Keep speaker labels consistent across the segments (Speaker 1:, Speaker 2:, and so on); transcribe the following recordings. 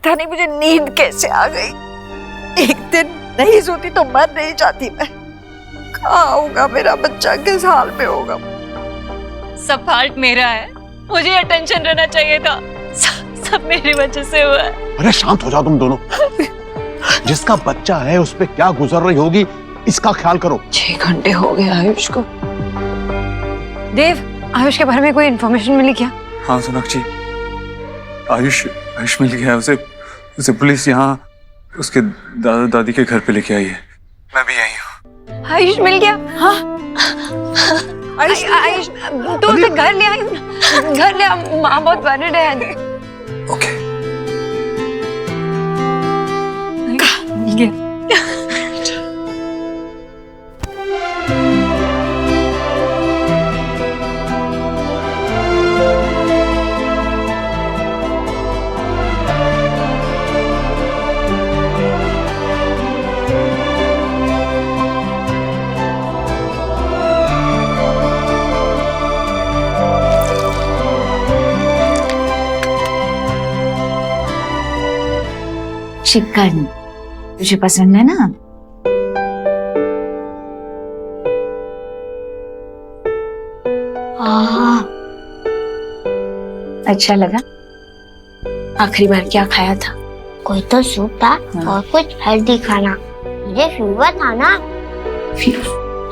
Speaker 1: पता नहीं मुझे नींद कैसे आ गई। एक दिन नहीं सोती तो मर नहीं जाती मैं। कहाँ होगा मेरा बच्चा, किस हाल में होगा?
Speaker 2: सब फाल्ट मेरा है, मुझे अटेंशन रहना चाहिए था। सब मेरी वजह से हुआ है।
Speaker 3: अरे शांत हो जाओ तुम दोनों। जिसका बच्चा है उस पे क्या गुजर रही होगी इसका ख्याल करो।
Speaker 1: 6 घंटे हो गए आयुष को।
Speaker 4: देव, आयुष के बारे में कोई इन्फॉर्मेशन मिली क्या?
Speaker 5: हाँ सोनाक्षी, आयुष मिल गया। उसे पुलिस यहाँ उसके दादा दादी के घर पे लेके आई है। मैं भी आई हूँ।
Speaker 4: आयुष मिल गया? हाँ आयुष तो उसे घर ले आई, घर ले आ, माँ बहुत वरिड है।
Speaker 5: ओके
Speaker 4: मिल गया।
Speaker 6: चिकन तुझे पसंद है ना? अच्छा लगा?
Speaker 7: आखिरी बार क्या खाया था? कोई तो सूप था और कुछ हेल्दी खाना। मुझे फीवर था ना।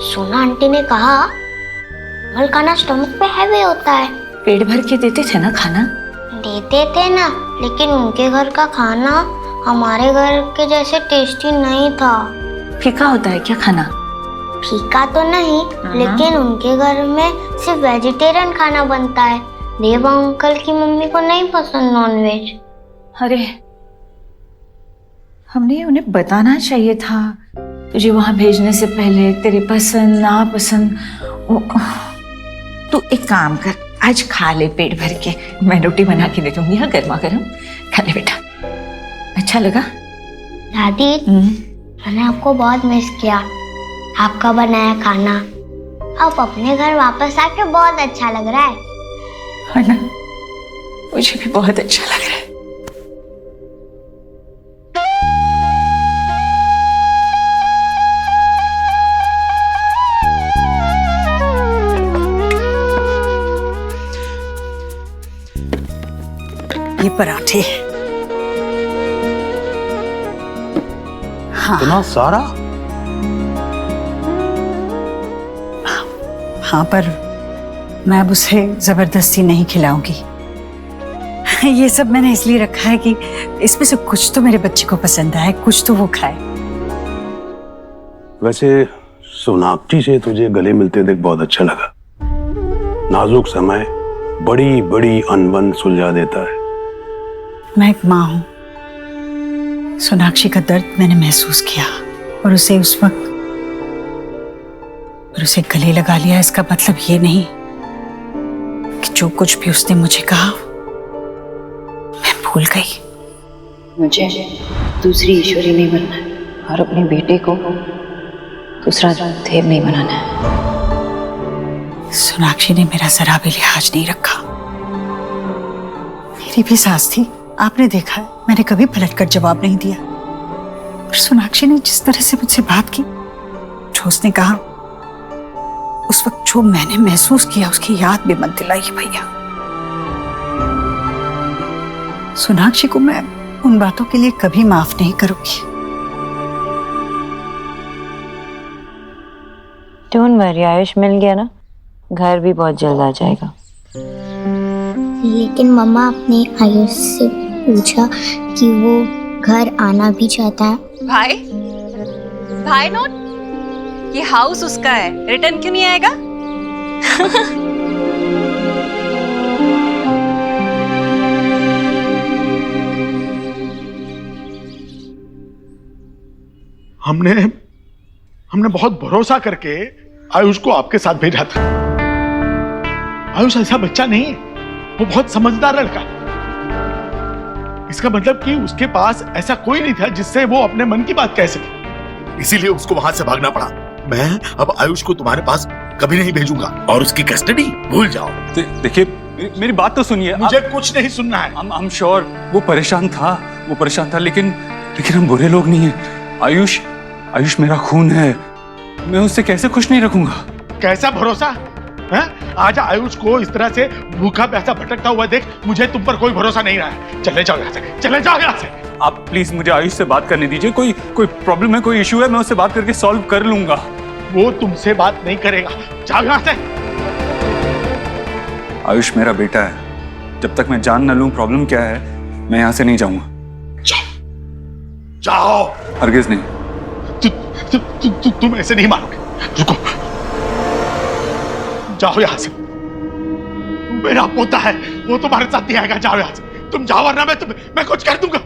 Speaker 7: सोना आंटी ने कहा मल खाना स्टमक पे हैवी होता है।
Speaker 6: पेट भर के देते थे ना खाना?
Speaker 7: देते थे ना, लेकिन उनके घर का खाना हमारे घर के जैसे टेस्टी नहीं था।
Speaker 6: फीका होता है क्या खाना?
Speaker 7: फीका तो नहीं, लेकिन उनके घर में सिर्फ वेजिटेरियन खाना बनता है। देव अंकल की मम्मी को नहीं पसंद नॉनवेज।
Speaker 6: अरे हमने उन्हें बताना चाहिए था तुझे वहां भेजने से पहले। तेरी पसंद नापसंद। तू एक काम कर, आज खा ले पेट भर के। मैं रोटी बना के दे दूंगी, हाँ गर्मा गर्म। खा ले बेटा। अच्छा लगा?
Speaker 7: दादी मैंने आपको बहुत मिस किया, आपका बनाया खाना। अब अपने घर वापस आके बहुत अच्छा लग रहा है
Speaker 6: ना? मुझे भी बहुत अच्छा लग रहा है।
Speaker 1: ये पराठे।
Speaker 3: इतना सारा?
Speaker 1: हाँ, पर मैं अब उसे जबरदस्ती नहीं खिलाऊंगी। ये सब मैंने इसलिए रखा है कि इसमें से कुछ तो मेरे बच्चे को पसंद आए, कुछ तो वो खाए।
Speaker 3: वैसे सोनाक्षी से तुझे गले मिलते देख बहुत अच्छा लगा। नाजुक समय बड़ी बड़ी अनबन सुलझा देता है।
Speaker 1: मैं एक माँ हूँ। सोनाक्षी का दर्द मैंने महसूस किया और उसे उस वक्त उसे गले लगा लिया। इसका मतलब ये नहीं कि जो कुछ भी उसने मुझे कहा मैं भूल गई।
Speaker 4: मुझे दूसरी ईश्वरी नहीं बनना है और अपने बेटे को दूसरा देव नहीं बनाना है।
Speaker 1: सोनाक्षी ने मेरा जरा भी लिहाज नहीं रखा। मेरी भी सास थी, आपने देखा है, मैंने कभी पलटकर जवाब नहीं दिया। और सोनाक्षी ने जिस तरह से मुझसे बात की, जो उसने कहा, उस वक्त जो मैंने महसूस किया उसकी याद भी मत दिलाई भैया। सोनाक्षी को मैं उन बातों के लिए कभी माफ नहीं करूंगी।
Speaker 4: डोंट वरी, आयुष मिल गया ना, घर भी बहुत जल्द आ जाएगा।
Speaker 7: लेकिन मम्मा अपने आयुष से पूछा कि वो घर आना भी चाहता है।
Speaker 2: भाई नोट, ये हाउस उसका है, रिटर्न क्यों नहीं आएगा?
Speaker 8: हमने बहुत भरोसा करके आयुष को आपके साथ भेजा था। आयुष ऐसा बच्चा नहीं है, वो बहुत समझदार लड़का है। इसका मतलब कि उसके पास ऐसा कोई नहीं था जिससे वो अपने मन की बात कह सके,
Speaker 9: इसीलिए उसको वहां से भागना पड़ा। मैं अब आयुष को तुम्हारे पास कभी नहीं भेजूंगा और उसकी कस्टडी भूल जाओ।
Speaker 5: देखिए मेरी बात तो सुनिए।
Speaker 8: मुझे कुछ नहीं सुनना है।
Speaker 5: I'm sure वो परेशान था, वो परेशान था, लेकिन हम बुरे लोग नहीं हैं। आयुष मेरा खून है, मैं उससे कैसे खुश नहीं रखूंगा।
Speaker 8: कैसा भरोसा है? आज आयुष को इस तरह से भूखा प्यासा भटकता हुआ देख मुझे तुम पर कोई भरोसा नहीं रहा है। चले जाओ यहाँ से, चले जाओ यहाँ से।
Speaker 5: आप प्लीज मुझे आयुष से बात करने दीजिए। कोई प्रॉब्लम है, कोई इशू है, मैं उससे बात करके सॉल्व कर लूंगा।
Speaker 8: वो तुमसे बात नहीं करेगा, जाओ यहाँ से।
Speaker 5: आयुष मेरा बेटा है, जब तक मैं जान न लूं प्रॉब्लम क्या है, मैं यहाँ से नहीं जाऊंगा।
Speaker 8: जाओ।
Speaker 5: हरगिज नहीं।
Speaker 8: तुम ऐसे नहीं मारोगे, रुको। जाओ यहाँ से, मेरा पोता है, वो तुम्हारे साथ नहीं आएगा। जाओ यहाँ से, तुम जाओ वरना मैं कुछ कर दूंगा।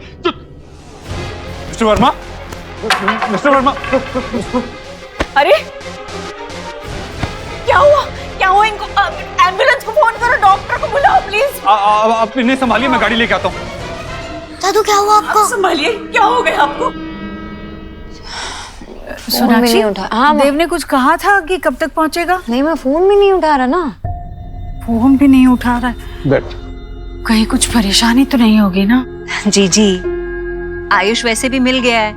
Speaker 5: मिस्टर वर्मा,
Speaker 2: अरे क्या हुआ इनको? एम्बुलेंस को फोन करो, डॉक्टर को बुलाओ प्लीज।
Speaker 5: आप इन्हें संभालिए, मैं गाड़ी लेके आता हूँ।
Speaker 7: दादू क्या हुआ आपको?
Speaker 2: संभालिए, क्या हो गया आपको?
Speaker 1: सोनाक्षी,
Speaker 4: हाँ
Speaker 1: देव ने कुछ कहा था कि कब तक पहुंचेगा?
Speaker 4: नहीं, मैं फोन भी नहीं उठा रहा ना।
Speaker 1: फोन भी नहीं उठा रहा है।
Speaker 3: बैठ।
Speaker 1: कहीं कुछ परेशानी तो नहीं होगी ना?
Speaker 2: जी आयुष वैसे भी मिल गया है,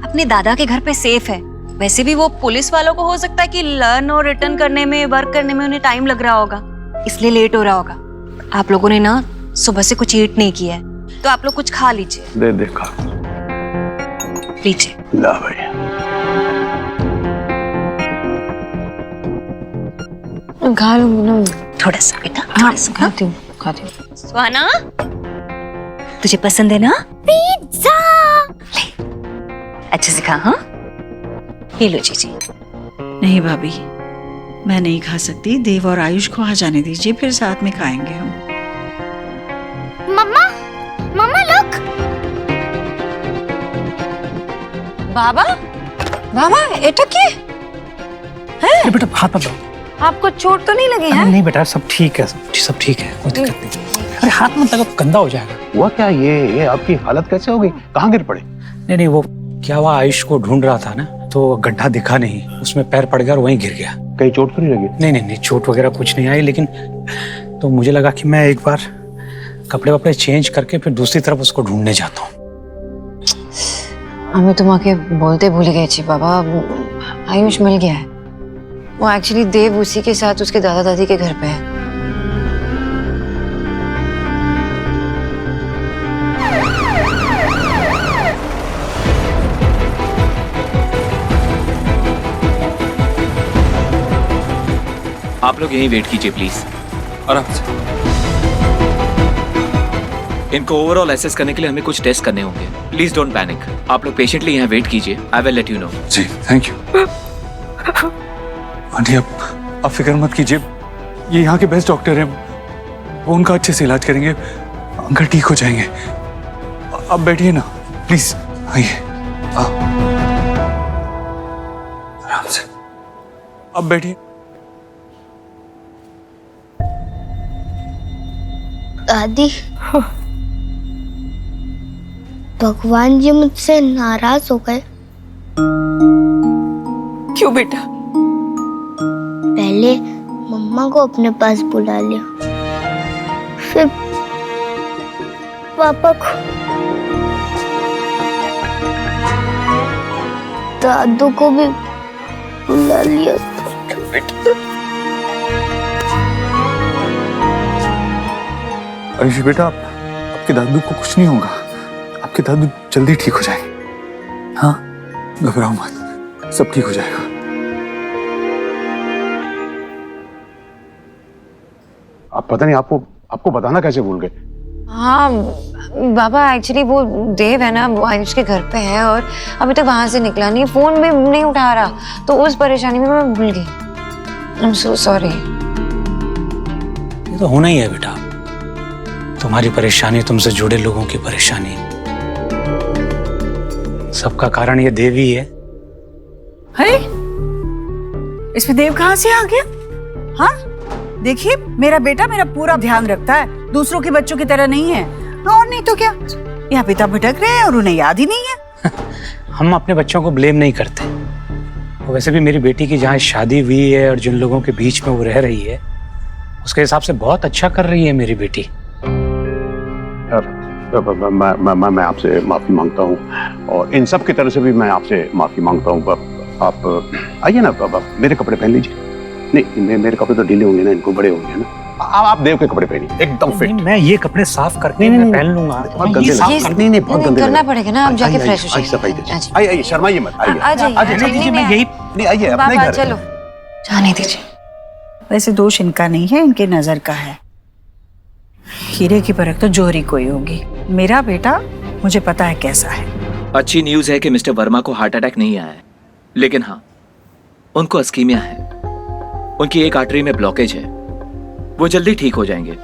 Speaker 2: अपने दादा के घर पे सेफ है। वैसे भी वो पुलिस वालों को हो सकता है कि लर्न और रिटर्न करने में, वर्क करने में उन्हें टाइम लग रहा होगा, इसलिए लेट हो रहा होगा। आप लोगों ने ना सुबह से कुछ ईट नहीं किया है, तो आप लोग कुछ खा लीजिए।
Speaker 3: दे खा
Speaker 2: लीजिए।
Speaker 3: ला भाई।
Speaker 4: खा लूंगी ना
Speaker 2: थोड़ा सा बेटा,
Speaker 4: हाँ, खाती हूँ।
Speaker 2: सुहाना, तुझे पसंद है ना पिज्जा? ले, अच्छे से खा। हाँ, ये लो जी।
Speaker 1: नहीं भाभी, मैं नहीं खा सकती। देव और आयुष को आ जाने दीजिए, फिर साथ में खाएंगे हम।
Speaker 7: मम्मा लुक।
Speaker 4: बाबा एटा क्या है?
Speaker 10: बेटा हाथ मत लो।
Speaker 4: आपको चोट तो नहीं लगी है?
Speaker 10: नहीं बेटा, सब ठीक है, सब ठीक है, कोई दिक्कत नहीं। अरे हाथ मत लगा, गंदा हो जाएगा।
Speaker 3: हुआ क्या? ये आपकी हालत कैसे हो गई? कहाँ गिर पड़े?
Speaker 10: नहीं, वो क्या हुआ, आयुष को ढूंढ रहा था ना, तो गड्ढा दिखा नहीं, उसमें पैर पड़ गया और वहीं गिर गया।
Speaker 3: कहीं चोट तो नहीं लगी?
Speaker 10: नहीं, चोट वगैरह कुछ नहीं आई, लेकिन तो मुझे लगा कि मैं एक बार कपड़े वपड़े चेंज करके फिर दूसरी तरफ उसको ढूंढने जाता हूँ।
Speaker 4: हमें तुम आके बोलते भूल गए छी बाबा, आयुष मिल गया है। वो एक्चुअली देव उसी के साथ उसके दादा दादी के घर पे है।
Speaker 11: आप लोग यहीं वेट कीजिए प्लीज।
Speaker 5: आराम से।
Speaker 11: इनको ओवरऑल एसेस करने के लिए हमें कुछ टेस्ट करने होंगे। Please don't panic. आप लोग पेशेंटली यहाँ वेट कीजिए। I will let you know.
Speaker 5: जी थैंक यू। आंटी आप फिक्र मत कीजिए, ये यहाँ के बेस्ट डॉक्टर हैं, वो उनका अच्छे से इलाज करेंगे, अंकल ठीक हो जाएंगे। आप बैठिए ना प्लीज, आइए। आराम से, अब बैठिए।
Speaker 7: दादी, भगवान जी मुझसे नाराज हो गए।
Speaker 2: क्यों बेटा?
Speaker 7: पहले मम्मा को अपने पास बुला लिया, फिर पापा को, दादू को भी बुला लिया।
Speaker 5: आयुष बेटा, आपके दादू को कुछ नहीं होगा, आपके दादू जल्दी ठीक हो जाएंगे। हाँ, घबराओ मत, सब ठीक हो जाएगा।
Speaker 3: आप पता नहीं आपको बताना कैसे भूल गए?
Speaker 4: हाँ बाबा, एक्चुअली वो देव है ना, वो आयुष के घर पे है और अभी तक वहां से निकला नहीं, फोन भी नहीं उठा रहा, तो उस परेशानी में मैं भूल गई। I am so sorry.
Speaker 10: ये तो होना ही है बेटा, तुम्हारी परेशानी, तुमसे जुड़े लोगों की परेशानी, सबका कारण ये देव ही है।
Speaker 1: अरे इसमें देव कहाँ से आ गया? हाँ देखिए, मेरा बेटा मेरा पूरा ध्यान रखता है, दूसरों के बच्चों की तरह नहीं है। और नहीं तो क्या, यहाँ पिता भटक रहे हैं और उन्हें याद ही नहीं है।
Speaker 10: हम अपने बच्चों को ब्लेम नहीं करते। वैसे भी मेरी बेटी की जहाँ शादी हुई है और जिन लोगों के बीच में वो रह रही है, उसके हिसाब से बहुत अच्छा कर रही है मेरी बेटी।
Speaker 3: मैं आपसे माफी मांगता हूँ और इन सब की तरफ से भी मैं आपसे माफी मांगता हूँ। आप आइए ना, मेरे कपड़े पहन लीजिए। नहीं, मेरे कपड़े तो ढीले होंगे ना, इनको बड़े होंगे ना। आप देव के कपड़े पहनिए, एकदम फिट।
Speaker 10: मैं ये कपड़े साफ करके मैं पहन लूंगा।
Speaker 3: बहुत गंदे नहीं, बहुत गंदे
Speaker 4: करना पड़ेगा ना, आप जाके फ्रेश हो
Speaker 3: सफाई
Speaker 4: जाइए।
Speaker 3: आइए, शर्माइए मत, आइए
Speaker 10: मैं यही
Speaker 3: नहीं, आइए अपने घर।
Speaker 4: चलो जाने दीजिए।
Speaker 1: वैसे दोष इनका नहीं है, इनके नजर का है। हीरे की परख तो जोहरी को ही होगी। मेरा बेटा मुझे पता है कैसा है।
Speaker 11: अच्छी न्यूज है कि मिस्टर वर्मा को हार्ट अटैक नहीं आया है, लेकिन हाँ, उनको अस्कीमिया है। उनकी एक आर्टरी में ब्लॉकेज है। वो जल्दी ठीक हो जाएंगे,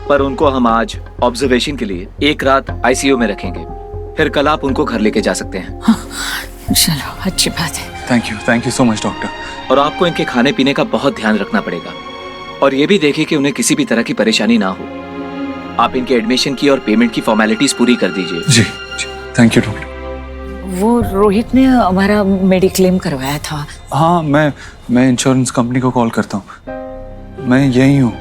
Speaker 11: पर उनको हम आज ऑब्जर्वेशन के लिए एक रात आईसीयू में रखेंगे। फिर कल आप उनको घर लेके जा सकते हैं।
Speaker 6: चलो, अच्छी बात है।
Speaker 5: Thank you so much doctor.
Speaker 11: और आपको इनके खाने पीने का बहुत ध्यान रखना पड़ेगा, और ये भी देखिए कि उन्हें किसी भी तरह की परेशानी ना हो। आप इनके एडमिशन की और पेमेंट की फॉर्मेलिटीज पूरी कर दीजिए।
Speaker 5: जी, थैंक यू डॉक्टर।
Speaker 6: वो रोहित ने हमारा मेडिक्लेम करवाया था।
Speaker 5: हाँ, मैं इंश्योरेंस कंपनी को कॉल करता हूँ। मैं यही हूँ।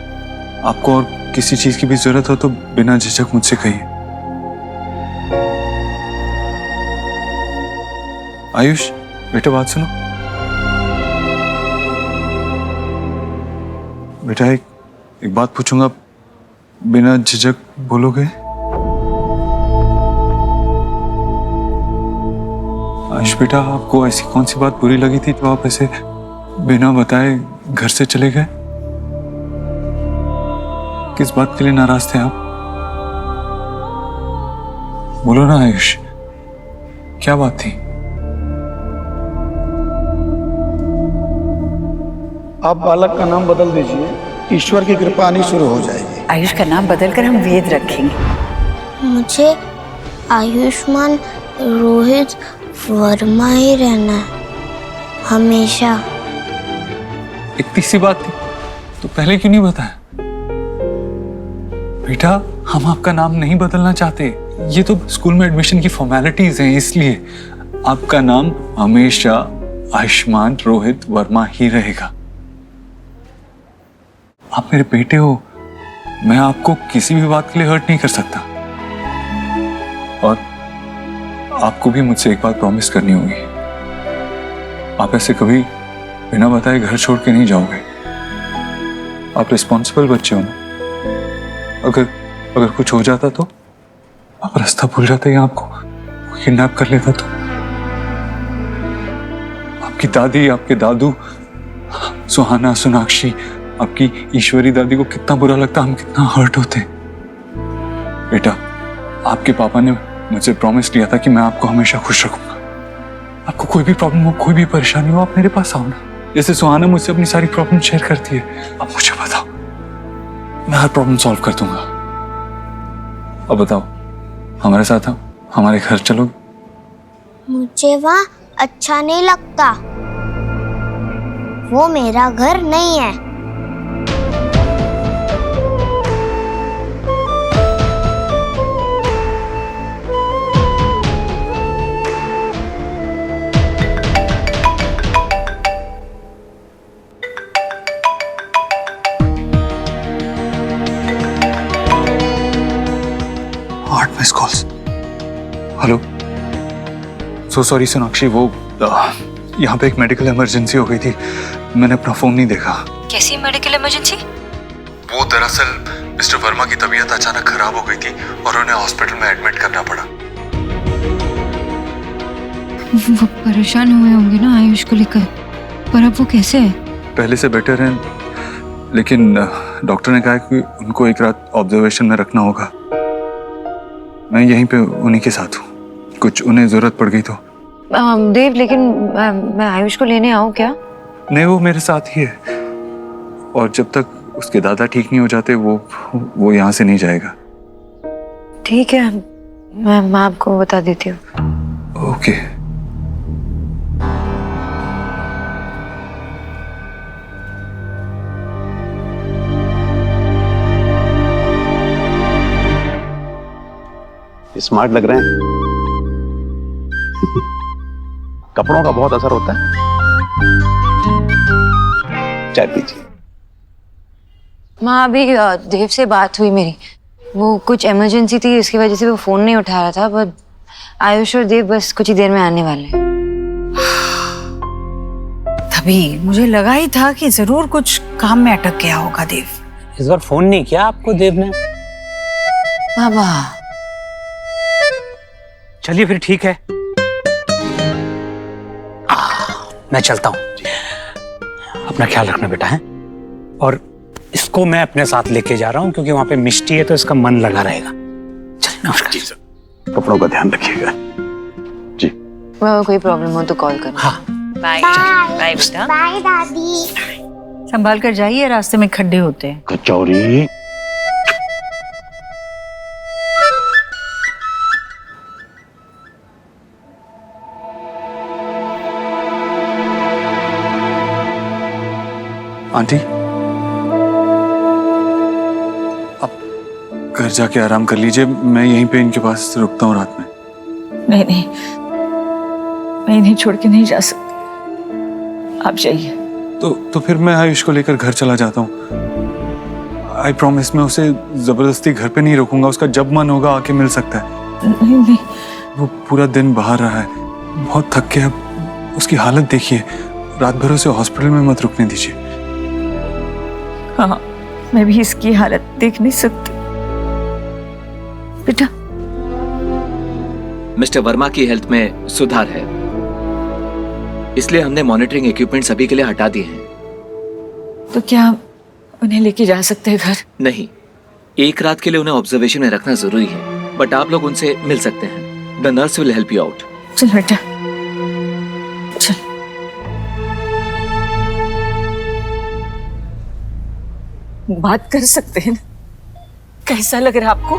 Speaker 5: आपको और किसी चीज की भी जरूरत हो तो बिना झिझक मुझसे कहिए। आयुष बेटा, बात सुनो। बेटा, एक बात पूछूंगा, बिना झिझक बोलोगे? आयुष बेटा, आपको ऐसी कौन सी बात बुरी लगी थी जो आप ऐसे बिना बताए घर से चले गए? किस बात के लिए नाराज थे आप? बोलो ना आयुष, क्या बात थी?
Speaker 12: आप बालक का नाम बदल दीजिए, ईश्वर की कृपा आनी शुरू हो जाएगी।
Speaker 1: आयुष का नाम बदलकर हम वेद रखेंगे।
Speaker 7: मुझे आयुष्मान रोहित वर्मा ही रहना है हमेशा।
Speaker 5: इतनी सी बात थी तो पहले क्यों नहीं बताया? बेटा, हम आपका नाम नहीं बदलना चाहते। ये तो स्कूल में एडमिशन की फॉर्मेलिटीज हैं, इसलिए आपका नाम हमेशा आयुष्मान रोहित वर्मा ही रहेगा। आप मेरे बेटे हो, मैं आपको किसी भी बात के लिए हर्ट नहीं कर सकता। और आपको भी मुझसे एक बात प्रॉमिस करनी होगी। आप ऐसे कभी बिना बताए घर छोड़ के नहीं जाओगे। आप रिस्पॉन्सिबल बच्चे हो ना। अगर कुछ हो जाता तो? आप रास्ता भूल जाते या आपको किडनैप कर लेता तो? आपकी दादी, आपके दादू, सुहाना, सोनाक्षी, आपकी ईश्वरी दादी को कितना बुरा लगता, हम कितना हर्ट होते। बेटा, आपके पापा ने मुझे प्रॉमिस किया था कि मैं आपको हमेशा खुश रखूंगा। आपको कोई भी प्रॉब्लम हो, कोई भी परेशानी हो, आप मेरे पास आओ ना। जैसे सुहाना मुझसे अपनी सारी प्रॉब्लम शेयर करती है, अब मुझे बताओ, मैं हर प्रॉब्लम सॉल्व कर दूंगा। अब बताओ, हमारे साथ आओ, हमारे घर चलोगे?
Speaker 7: मुझे वहाँ अच्छा नहीं लगता, वो मेरा घर नहीं है।
Speaker 5: Miss calls. Hello, so sorry Sonakshi, वो यहाँ पे एक मेडिकल इमरजेंसी हो गई थी, मैंने अपना फोन नहीं देखा।
Speaker 4: कैसी मेडिकल इमरजेंसी?
Speaker 5: वो दरअसल मिस्टर वर्मा की तबीयत अचानक खराब हो गई थी और उन्हें हॉस्पिटल में एडमिट करना पड़ा।
Speaker 4: वो परेशान हुए होंगे ना आयुष को लेकर, पर अब वो कैसे है?
Speaker 5: पहले से बेटर है, लेकिन डॉक्टर ने कहा कि उनको एक रात ऑब्जर्वेशन में रखना होगा। मैं यहीं पे उन्हीं के साथ हूँ, कुछ उन्हें जरूरत पड़ गई तो।
Speaker 4: देव, लेकिन मैं आयुष को लेने आऊँ क्या?
Speaker 5: नहीं, वो मेरे साथ ही है, और जब तक उसके दादा ठीक नहीं हो जाते वो यहाँ से नहीं जाएगा।
Speaker 4: ठीक है, मैं आपको बता देती हूँ।
Speaker 5: ओके।
Speaker 3: स्मार्ट लग रहे हैं। कपड़ों का बहुत असर होता है। चाय पीजिए।
Speaker 4: माँ, अभी देव से बात हुई मेरी, वो कुछ इमरजेंसी थी, इसकी वजह से वो फोन नहीं उठा रहा था। बट आयुष और देव बस कुछ ही देर में आने वाले हैं।
Speaker 1: तभी मुझे लगा ही था कि जरूर कुछ काम में अटक गया होगा देव।
Speaker 10: इस बार फोन नहीं किया आपको देव ने?
Speaker 1: बाबा
Speaker 10: चलिए फिर ठीक है, मैं चलता हूँ। अपना ख्याल रखना बेटा है, और इसको मैं अपने साथ लेके जा रहा हूँ क्योंकि वहां पे मिष्टी है तो इसका मन लगा रहेगा। चलिए नमस्कार।
Speaker 3: कपड़ों का ध्यान रखिएगा जी।
Speaker 4: कोई प्रॉब्लम हो तो कॉल करना।
Speaker 10: हाँ
Speaker 2: बाय बाय बेटा।
Speaker 7: बाय दादी।
Speaker 1: संभाल कर जाइए, रास्ते में खड्डे होते हैं।
Speaker 3: कचौरी
Speaker 5: आंटी, आप घर जाके आराम कर लीजिए, मैं यहीं पे इनके पास रुकता हूँ रात में।
Speaker 6: नहीं नहीं, मैं इन्हें छोड़ के नहीं जा सकती, आप जाइए।
Speaker 5: तो फिर मैं आयुष को लेकर घर चला जाता हूँ। आई प्रॉमिस, मैं उसे जबरदस्ती घर पे नहीं रोकूंगा। उसका जब मन होगा आके मिल सकता है।
Speaker 6: नहीं नहीं,
Speaker 5: वो पूरा दिन बाहर रहा है, बहुत थक के, अब उसकी हालत देखिए। रात भर उसे हॉस्पिटल में मत रुकने दीजिए।
Speaker 6: हाँ, मैं भी इसकी हालत देख नहीं सकती बेटा।
Speaker 11: मिस्टर वर्मा की हेल्थ में सुधार है, इसलिए हमने मॉनिटरिंग इक्विपमेंट सभी के लिए हटा दिए हैं।
Speaker 6: तो क्या उन्हें लेके जा सकते हैं घर?
Speaker 11: नहीं, एक रात के लिए उन्हें ऑब्जर्वेशन में रखना जरूरी है, बट आप लोग उनसे मिल सकते हैं। The nurse will help you out.
Speaker 6: चल बेटा चल। बात कर सकते हैं ना? कैसा लग रहा है आपको?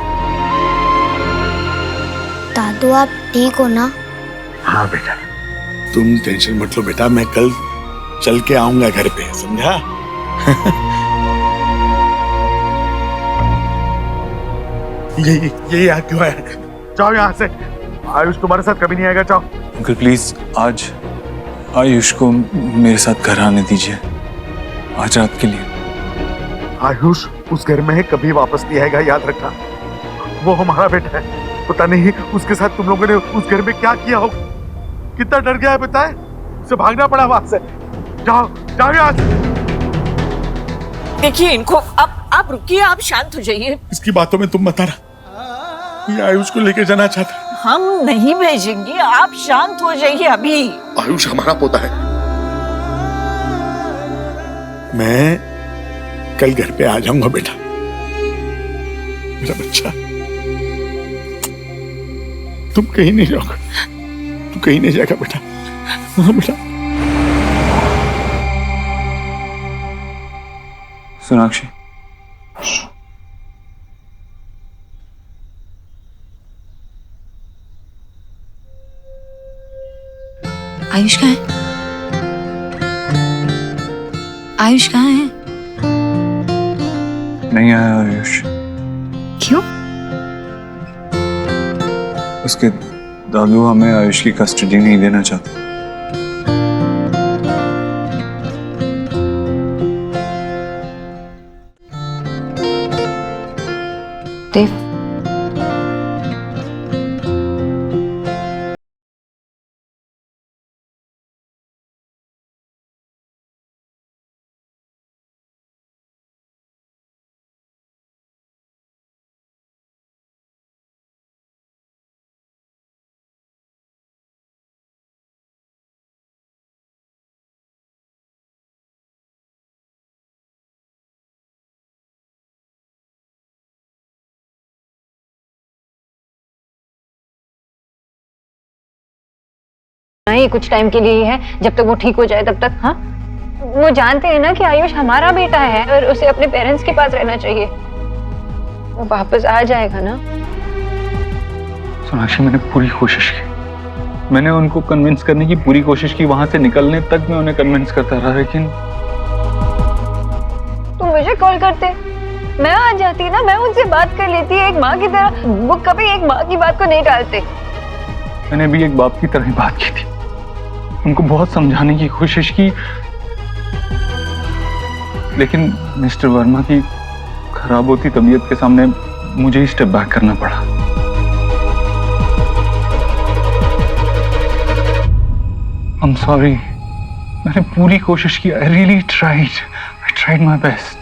Speaker 7: दादू आप ठीक हो ना?
Speaker 9: हाँ बेटा, तुम टेंशन मत लो बेटा, मैं कल चल के आऊंगा घर पे, समझा? ये यहाँ क्यों है? जाओ यहाँ से, आयुष तुम्हारे साथ कभी नहीं आएगा, जाओ।
Speaker 5: अंकल प्लीज, आज आयुष को मेरे साथ घर आने दीजिए, आज रात के लिए।
Speaker 8: आयुष उस घर में है, कभी वापस नहीं आएगा, याद रखना। वो हमारा बेटा है, पता नहीं उसके साथ तुम लोगों ने उस घर में क्या किया हो। कितना डर गया है पता है, उसे भागना पड़ा वहां से। जाओ जाओ यहाँ से।
Speaker 6: देखिए इनको, आप रुकिए, आप शांत हो जाइए।
Speaker 9: इसकी बातों में तुम मत आना, ये आयुष को लेके जाना चाहता है।
Speaker 6: हम नहीं भेजेंगे, आप शांत हो जाइए अभी।
Speaker 9: आयुष हमारा पोता है, मैं कल घर पे आ जाऊंगा बेटा, मेरा बच्चा। तुम कहीं नहीं जाओगे, तू कहीं नहीं जाएगा बेटा। हाँ बेटा।
Speaker 5: सोनाक्षी,
Speaker 4: आयुष कहाँ है? आयुष कहाँ है?
Speaker 5: नहीं आया आयुष।
Speaker 4: क्यों?
Speaker 5: उसके दादू हमें आयुष की कस्टडी नहीं देना चाहते।
Speaker 4: देव, ये कुछ टाइम के लिए ही है, जब तक वो ठीक हो जाए तब तक। हाँ, वो जानते हैं ना कि आयुष हमारा बेटा है और उसे अपने पेरेंट्स के पास रहना चाहिए। वो वापस आ जाएगा ना।
Speaker 5: सोनाक्षी, मैंने पूरी कोशिश की, मैंने उनको कन्विंस करने की पूरी कोशिश की, वहां से निकलने तक मैं उन्हें कन्विंस करता रहा, लेकिन
Speaker 4: तुम मुझे कॉल करते, मैं आ जाती ना, मैं उनसे बात कर लेती एक माँ की तरह। वो कभी एक माँ की बात को नहीं टालते।
Speaker 5: मैंने भी एक बाप की तरह ही बात की थी, उनको बहुत समझाने की कोशिश की, लेकिन मिस्टर वर्मा की खराब होती तबीयत के सामने मुझे ही स्टेप बैक करना पड़ा। I'm sorry। मैंने पूरी कोशिश की। I really tried। I tried my best।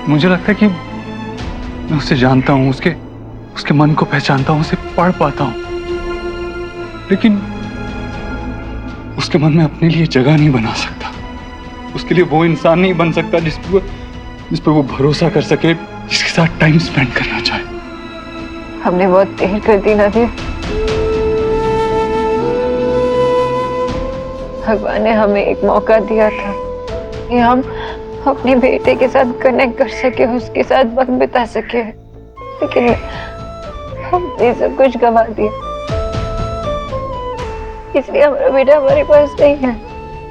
Speaker 5: मुझे लगता है कि मैं उसे जानता हूं, उसके मन को पहचानता हूं, उसे पढ़ पाता हूं, लेकिन उसके मन में अपने लिए जगह नहीं बना सकता। उसके लिए वो इंसान नहीं बन सकता जिस पर वो भरोसा कर सके, जिसके साथ टाइम स्पेंड करना चाहे।
Speaker 4: हमने बहुत देर कर दी नदी। भगवान ने हमें एक मौका दिया था कि हम अपने बेटे के साथ कनेक्ट कर सके, उसके साथ वक्त बिता सके, लेकिन हमने सब कुछ गवा दिया। इसलिए हमारा बेटा हमारे पास नहीं है।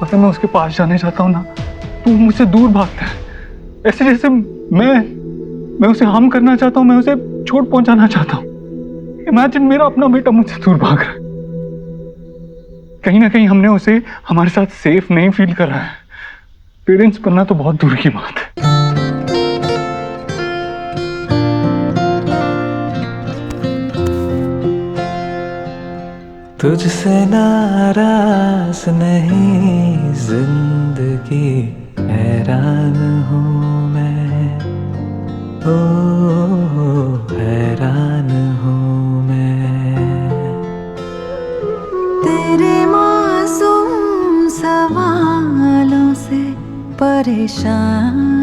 Speaker 5: पता मैं उसके पास जाने चाहता हूँ ना, तो मुझसे दूर भागता है, ऐसे जैसे मैं उसे हार्म करना चाहता हूँ, मैं उसे चोट पहुंचाना चाहता हूँ। इमेजिन मेरा अपना बेटा मुझसे दूर भाग रहा है। कहीं ना कहीं हमने उसे हमारे साथ सेफ नहीं फील करा है। पेरेंट्स बनना तो बहुत दूर की बात है।
Speaker 13: तुझसे नाराज नहीं जिंदगी, हैरान हूँ मैं, ओ हैरान हूँ मैं। तेरे मासूम सवालों से परेशान